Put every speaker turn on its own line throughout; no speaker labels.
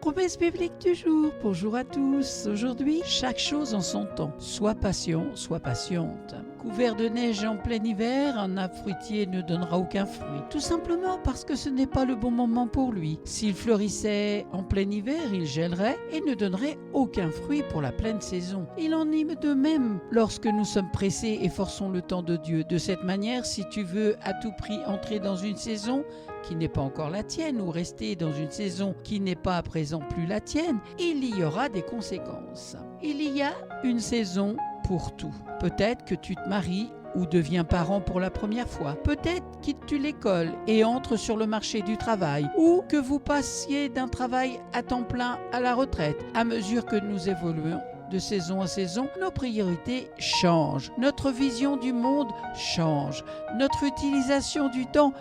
Promesse biblique du jour. Bonjour à tous. Aujourd'hui, chaque chose en son temps. Sois patient, sois patiente. Couvert de neige en plein hiver, un arbre fruitier ne donnera aucun fruit. Tout simplement parce que ce n'est pas le bon moment pour lui. S'il fleurissait en plein hiver, il gèlerait et ne donnerait aucun fruit pour la pleine saison. Il en est de même lorsque nous sommes pressés et forçons le temps de Dieu. De cette manière, si tu veux à tout prix entrer dans une saison qui n'est pas encore la tienne ou rester dans une saison qui n'est pas à présent plus la tienne, il y aura des conséquences. Il y a une saison pour tout. Peut-être que tu te maries ou deviens parent pour la première fois. Peut-être quittes-tu l'école et entres sur le marché du travail, ou que vous passiez d'un travail à temps plein à la retraite. À mesure que nous évoluons de saison en saison, nos priorités changent. Notre vision du monde change. Notre utilisation du temps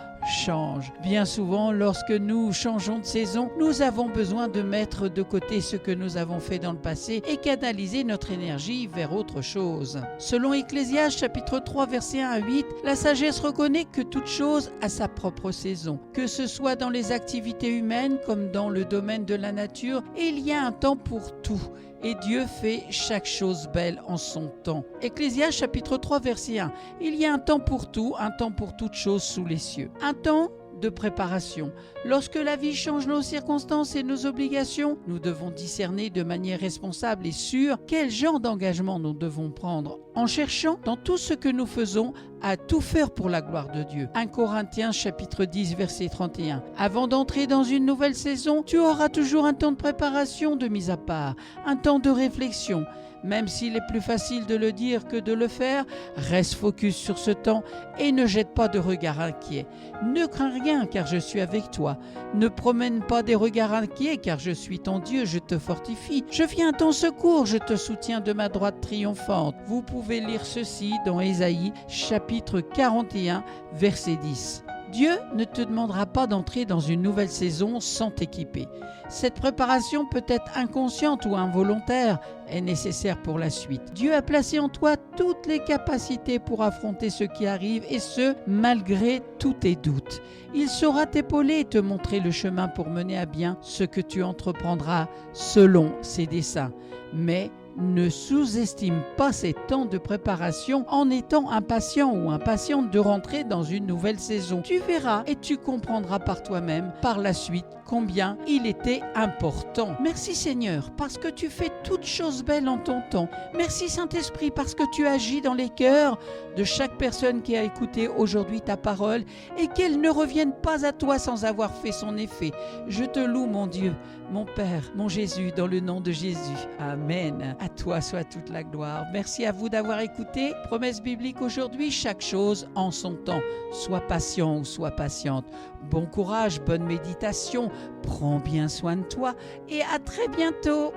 change. Bien souvent, lorsque nous changeons de saison, nous avons besoin de mettre de côté ce que nous avons fait dans le passé et canaliser notre énergie vers autre chose. Selon Ecclésiaste chapitre 3 versets 1 à 8, la sagesse reconnaît que toute chose a sa propre saison. Que ce soit dans les activités humaines comme dans le domaine de la nature, il y a un temps pour tout. Et Dieu fait chaque chose belle en son temps. Ecclésiaste chapitre 3 verset 1. Il y a un temps pour tout, un temps pour toute chose sous les cieux. Un temps de préparation. Lorsque la vie change nos circonstances et nos obligations, nous devons discerner de manière responsable et sûre quel genre d'engagement nous devons prendre en cherchant dans tout ce que nous faisons à tout faire pour la gloire de Dieu. 1 Corinthiens chapitre 10 verset 31. Avant d'entrer dans une nouvelle saison, tu auras toujours un temps de préparation de mise à part, un temps de réflexion. Même s'il est plus facile de le dire que de le faire, reste focus sur ce temps et ne jette pas de regard inquiet. Ne crains rien car je suis avec toi. Ne promène pas des regards inquiets car je suis ton Dieu, je te fortifie. Je viens à ton secours, je te soutiens de ma droite triomphante. Vous pouvez lire ceci dans Ésaïe chapitre 41 verset 10. Dieu ne te demandera pas d'entrer dans une nouvelle saison sans t'équiper. Cette préparation peut être inconsciente ou involontaire, est nécessaire pour la suite. Dieu a placé en toi toutes les capacités pour affronter ce qui arrive et ce, malgré tous tes doutes. Il saura t'épauler et te montrer le chemin pour mener à bien ce que tu entreprendras selon ses desseins. Mais ne sous-estime pas ces temps de préparation en étant impatient ou impatiente de rentrer dans une nouvelle saison. Tu verras et tu comprendras par toi-même par la suite combien il était important. Merci Seigneur parce que tu fais toutes choses belles en ton temps. Merci Saint-Esprit parce que tu agis dans les cœurs de chaque personne qui a écouté aujourd'hui ta parole et qu'elle ne revienne pas à toi sans avoir fait son effet. Je te loue mon Dieu, mon Père, mon Jésus, dans le nom de Jésus. Amen. À toi soit toute la gloire. Merci à vous d'avoir écouté. Promesse biblique aujourd'hui, chaque chose en son temps. Sois patient ou sois patiente. Bon courage, bonne méditation. Prends bien soin de toi et à très bientôt.